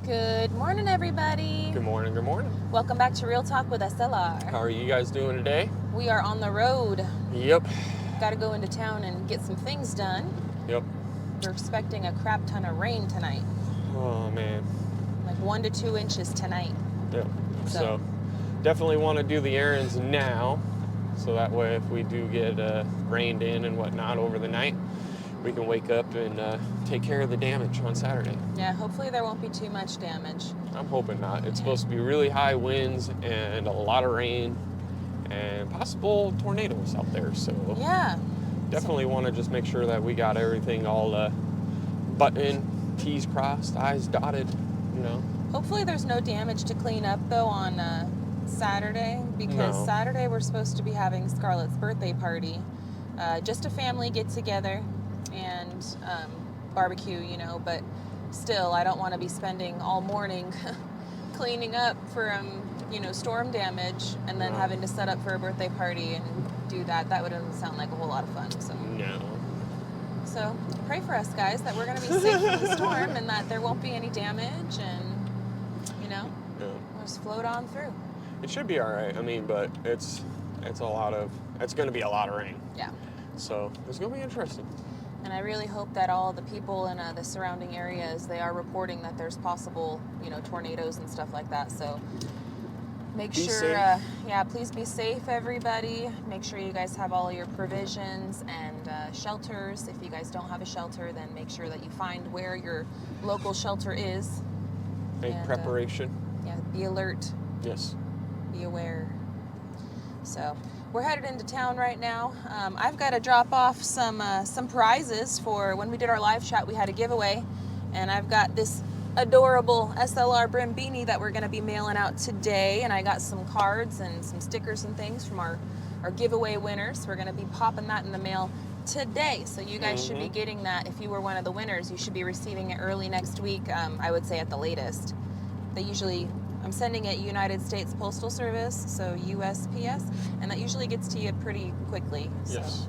Good morning, everybody. Good morning, good morning. Welcome back to Real Talk with SLR. How are you guys doing today? We are on the road. Yep. Got to go into town and get some things done. Yep. We're expecting a crap ton of rain tonight. Oh, man. Like 1 to 2 inches tonight. Yep. So definitely want to do the errands now. So that way if we do get rained in and whatnot over the night, we can wake up and take care of the damage on Saturday. Yeah, hopefully there won't be too much damage. I'm hoping not. It's supposed to be really high winds and a lot of rain and possible tornadoes out there. So Yeah. definitely want to just make sure that we got everything all buttoned, T's crossed, I's dotted, you know. Hopefully there's no damage to clean up, though, on Saturday. Because No. Saturday we're supposed to be having Scarlett's birthday party. Just a family get-together and barbecue, you know, but still, I don't want to be spending all morning cleaning up for, storm damage and then No. having to set up for a birthday party and do that. That wouldn't sound like a whole lot of fun. So pray for us, guys, that we're going to be safe from the storm and that there won't be any damage and, we'll just float on through. It should be all right. I mean, but it's going to be a lot of rain. Yeah. So it's going to be interesting. And I really hope that all the people in the surrounding areas, they are reporting that there's possible, tornadoes and stuff like that. So make Be sure, safe. Please be safe, everybody. Make sure you guys have all your provisions and shelters. If you guys don't have a shelter, then make sure that you find where your local shelter is. Make And, preparation. Be alert. Yes. Be aware. So we're headed into town right now. I've got to drop off some prizes for when we did our live chat. We had a giveaway, and I've got this adorable SLR brim beanie that we're going to be mailing out today, and I got some cards and some stickers and things from our giveaway winners. We're going to be popping that in the mail today, so you guys should be getting that. If you were one of the winners, you should be receiving it early next week, I would say at the latest. I'm sending it United States Postal Service, so USPS, and that usually gets to you pretty quickly. Yes.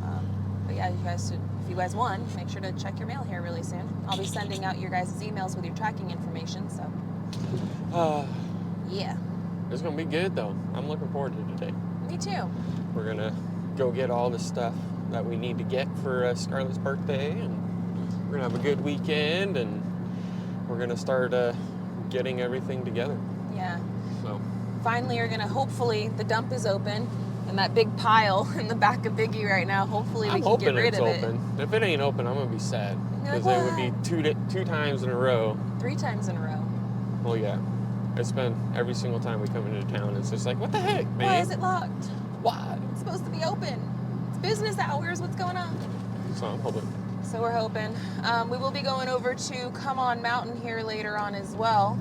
So, but yeah, if you guys won, make sure to check your mail here really soon. I'll be sending out your guys' emails with your tracking information, so. Yeah. It's going to be good, though. I'm looking forward to today. Me too. We're going to go get all the stuff that we need to get for Scarlett's birthday, and we're going to have a good weekend, and we're going to start getting everything together. Yeah. So Finally, hopefully the dump is open, and that big pile in the back of Biggie right now, hopefully we can get rid of it. I'm hoping it's open. If it ain't open, I'm going to be sad. You're Because like, it would be two times in a row. 3 times in a row. Well, yeah. It's been every single time we come into town. It's just like, what the heck, man? Why is it locked? Why? It's supposed to be open. It's business hours. What's going on? So I'm hoping. So we're hoping. We will be going over to Come On Mountain here later on as well.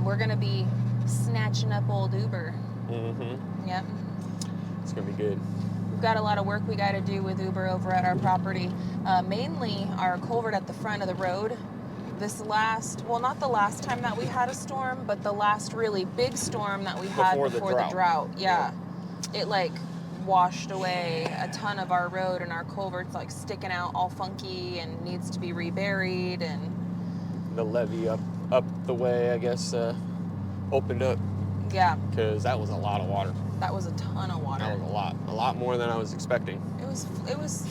We're going to be snatching up old Uber. Mm-hmm. Yep. It's going to be good. We've got a lot of work we got to do with Uber over at our property. Mainly our culvert at the front of the road. Not the last time that we had a storm, but the last really big storm that we had before the drought. Yeah. It washed away a ton of our road, and our culvert's sticking out all funky and needs to be reburied, and The levee up the way, I guess, opened up. yeah, Because that was a lot of water. that was a ton of water. That was a lot more than I was expecting. It was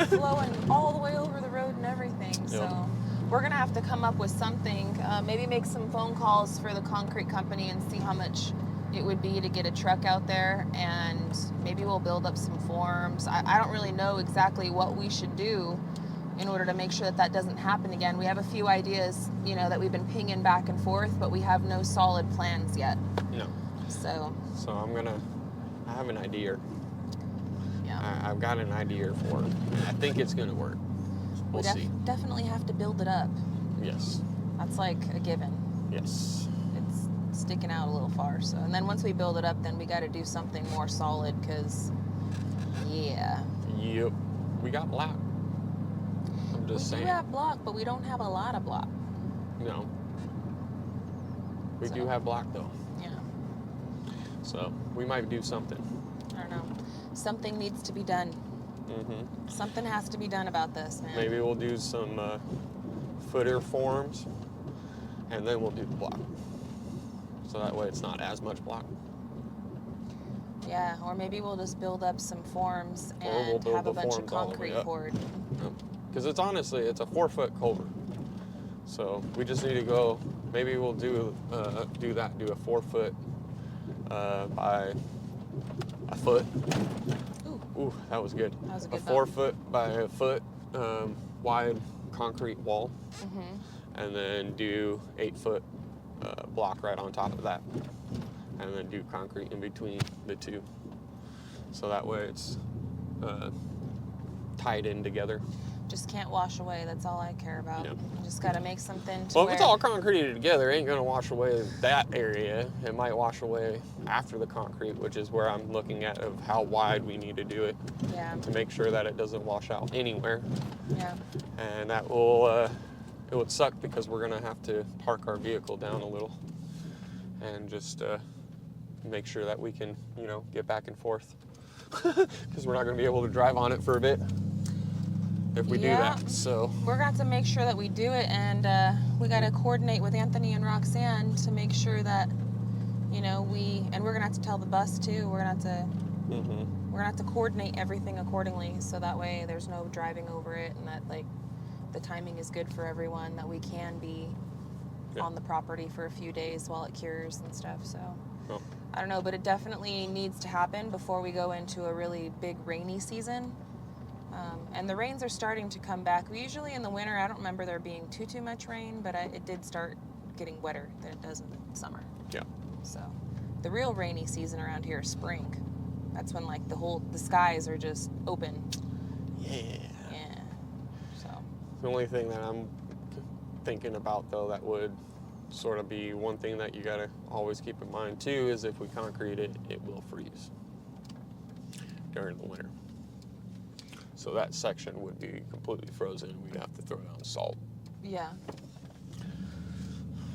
flowing all the way over the road and everything. So we're gonna have to come up with something. Maybe make some phone calls for the concrete company and see how much it would be to get a truck out there, and maybe we'll build up some forms. I don't really know exactly what we should do in order to make sure that doesn't happen again. We have a few ideas, that we've been pinging back and forth, but we have no solid plans yet. No. So I have an idea. yeah. I've got an idea for it. I think it's going to work. We'll see. Definitely have to build it up. Yes. That's a given. Yes. It's sticking out a little far. So, and then once we build it up, then we got to do something more solid, because, yeah. Yep. We got block. I'm just saying. We do have block, but we don't have a lot of block. No. We do have block, though. Yeah. So we might do something. I don't know. Something needs to be done. Mm-hmm. Something has to be done about this, man. Maybe we'll do some footer forms and then we'll do the block. So that way it's not as much block. Yeah, or maybe we'll just build up some forms Or we'll and build have a the bunch of forms all the way concrete up. poured. Because it's honestly, it's a 4-foot culvert. So we just need to go, maybe we'll do a 4-foot by a foot. Ooh, that was good. That was a good 4-foot by a foot wide concrete wall. And then do 8-foot block right on top of that. And then do concrete in between the two. So that way it's tied in together. Just can't wash away. That's all I care about. Yep. You just got to make something to Well, where... if it's all concreted together, it ain't going to wash away that area. It might wash away after the concrete, which is where I'm looking at of how wide we need to do it to make sure that it doesn't wash out anywhere. Yeah. And that will, it would suck because we're going to have to park our vehicle down a little and just make sure that we can, you know, get back and forth because we're not going to be able to drive on it for a bit if we do that. So we're going to have to make sure that we do it, and we got to coordinate with Anthony and Roxanne to make sure that, you know, and we're going to have to tell the bus too. We're going to have to we're going to have to coordinate everything accordingly, so that way there's no driving over it, and that like the timing is good for everyone, that we can be on the property for a few days while it cures and stuff. So I don't know, but it definitely needs to happen before we go into a really big rainy season. And the rains are starting to come back. We usually in the winter, I don't remember there being too much rain, but it did start getting wetter than it does in the summer. Yeah. So the real rainy season around here is spring. That's when like the skies are just open. Yeah. Yeah. So The only thing that I'm thinking about though that would sort of be one thing that you got to always keep in mind too is if we concrete it, it will freeze during the winter. So that section would be completely frozen and we'd have to throw down salt. yeah.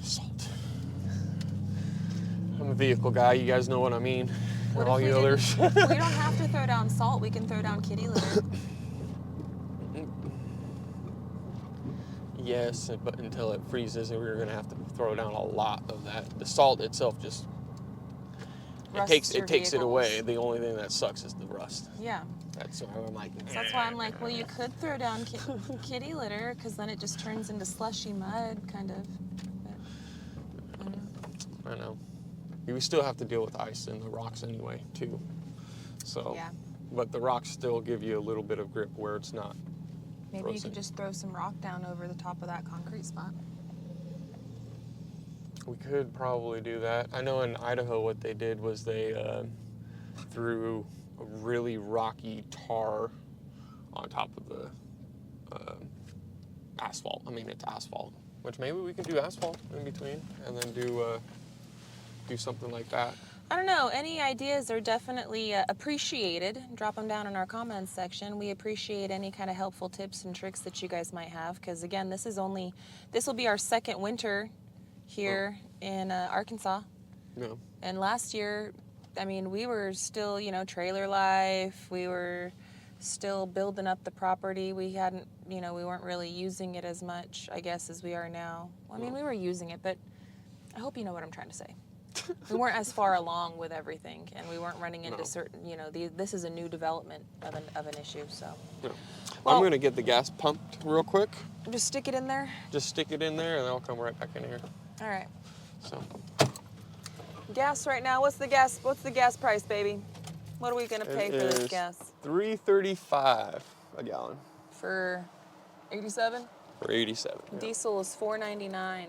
Salt. I'm a vehicle guy, you guys know what I mean. What And all if you we others. we don't have to throw down salt. We can throw down kitty litter. Yes, but until it freezes, we're going to have to throw down a lot of that. The salt itself just it takes it away. The only thing that sucks is the rust. Yeah. That's why I'm like. So that's why I'm like, well, you could throw down kitty litter, because then it just turns into slushy mud, kind of. But, I know. We still have to deal with ice and the rocks anyway, too. So. Yeah. But the rocks still give you a little bit of grip where it's not. Maybe frozen. you could just throw some rock down over the top of that concrete spot. We could probably do that. I know in Idaho what they did was they threw a really rocky tar on top of the asphalt. I mean, it's asphalt, which maybe we can do asphalt in between and then do something like that. I don't know. Any ideas are definitely appreciated. Drop them down in our comments section. We appreciate any kind of helpful tips and tricks that you guys might have, because again, this will be our second winter here in Arkansas. No. And last year, I mean, we were still, you know, trailer life. We were still building up the property. We hadn't, you know, we weren't really using it as much, I guess, as we are now. Well, I mean, we were using it, but I hope you know what I'm trying to say. We weren't as far along with everything, and we weren't running into certain, you know, this is a new development of an issue, so. No. Well, I'm going to get the gas pumped real quick. Just stick it in there? Just stick it in there, and I'll come right back in here. All right. So. Gas right now, what's the gas price, baby? What are we going to pay for this gas? $3.35 a gallon. For 87? For 87. Yeah. Diesel is $4.99.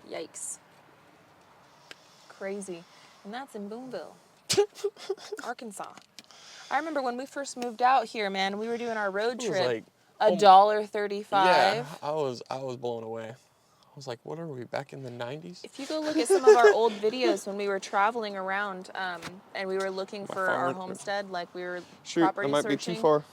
Yikes. Crazy. And that's in Booneville, Arkansas. I remember when we first moved out here, man, we were doing our road trip. Like, $1.35. Yeah, I was blown away. I was like, what are we, back in the 90s? If you go look at some of our old videos when we were traveling around and we were looking for our homestead, like we were property that might searching. be too far.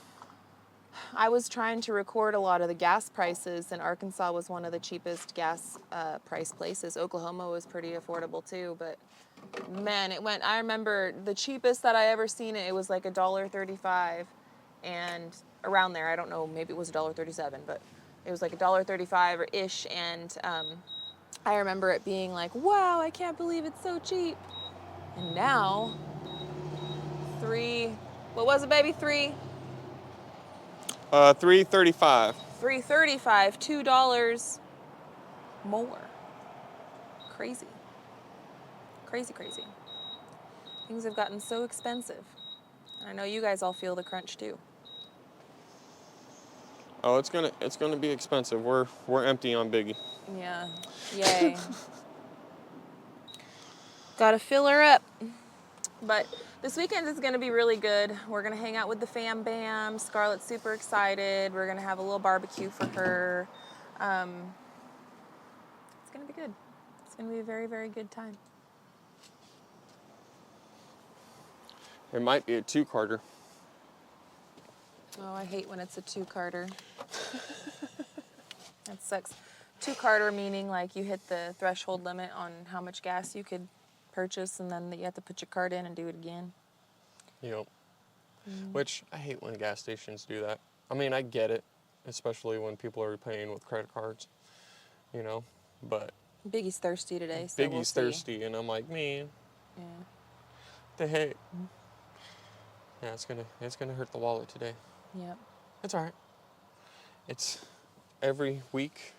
I was trying to record a lot of the gas prices, and Arkansas was one of the cheapest gas price places. Oklahoma was pretty affordable too, but man, I remember the cheapest that I ever seen it was like $1.35, and around there, I don't know, maybe it was $1.37, but it was like $1.35 or ish, and I remember it being like, wow, I can't believe it's so cheap. And now, what was it, baby? $3.35. $3.35, $2 more. Crazy. Crazy, crazy. Things have gotten so expensive. I know you guys all feel the crunch too. Oh, it's gonna be expensive. We're empty on Biggie. Yeah. Yay. Gotta fill her up. But this weekend is gonna be really good. We're gonna hang out with the fam bam. Scarlett's super excited. We're gonna have a little barbecue for her. It's gonna be good. It's gonna be a very, very good time. It might be a two-carter. Oh, I hate when it's a two-carter. That sucks. Two-carter meaning like you hit the threshold limit on how much gas you could purchase, and then you have to put your card in and do it again. Yep. Which I hate when gas stations do that. I mean, I get it, especially when people are paying with credit cards, you know, but Biggie's thirsty today, so Biggie's we'll see. thirsty, and I'm like, man, Yeah. the heck. Yeah, it's gonna hurt the wallet today. Yep. It's all right. It's every week.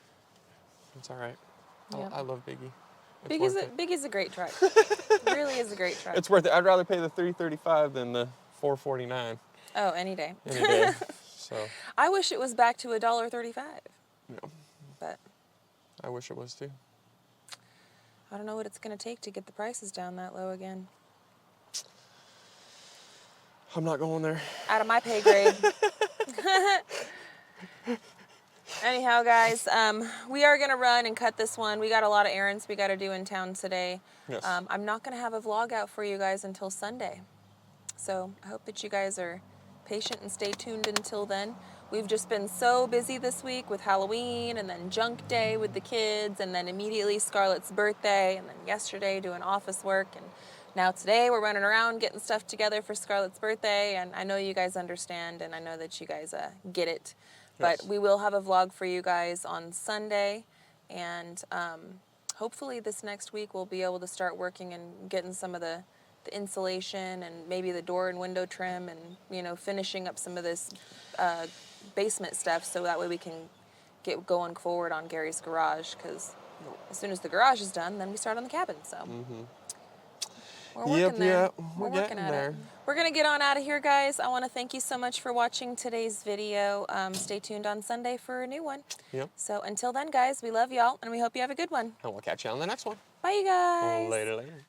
It's all right. Yep. I love Biggie. It's Biggie's a great truck. Really is a great truck. It's worth it. I'd rather pay the $3.35 than the $4.49 Oh, any day. any day. So I wish it was back to $1.35. yeah, But I wish it was too. I don't know what it's going to take to get the prices down that low again. I'm not going there. Out of my pay grade. Anyhow, guys, we are going to run and cut this one. We got a lot of errands we got to do in town today. Yes. I'm not going to have a vlog out for you guys until Sunday. So I hope that you guys are patient and stay tuned until then. We've just been so busy this week with Halloween and then junk day with the kids and then immediately Scarlett's birthday and then yesterday doing office work and now today we're running around getting stuff together for Scarlett's birthday, and I know you guys understand and I know that you guys get it. But Yes. we will have a vlog for you guys on Sunday, and hopefully this next week we'll be able to start working and getting some of the insulation and maybe the door and window trim and, you know, finishing up some of this basement stuff so that way we can get going forward on Gary's garage, because as soon as the garage is done, then we start on the cabin. So we're working there. Yep, we're working getting at there. it. We're going to get on out of here, guys. I want to thank you so much for watching today's video. Stay tuned on Sunday for a new one. Yep. So until then, guys, we love y'all, and we hope you have a good one. And we'll catch you on the next one. Bye, you guys. Later, later.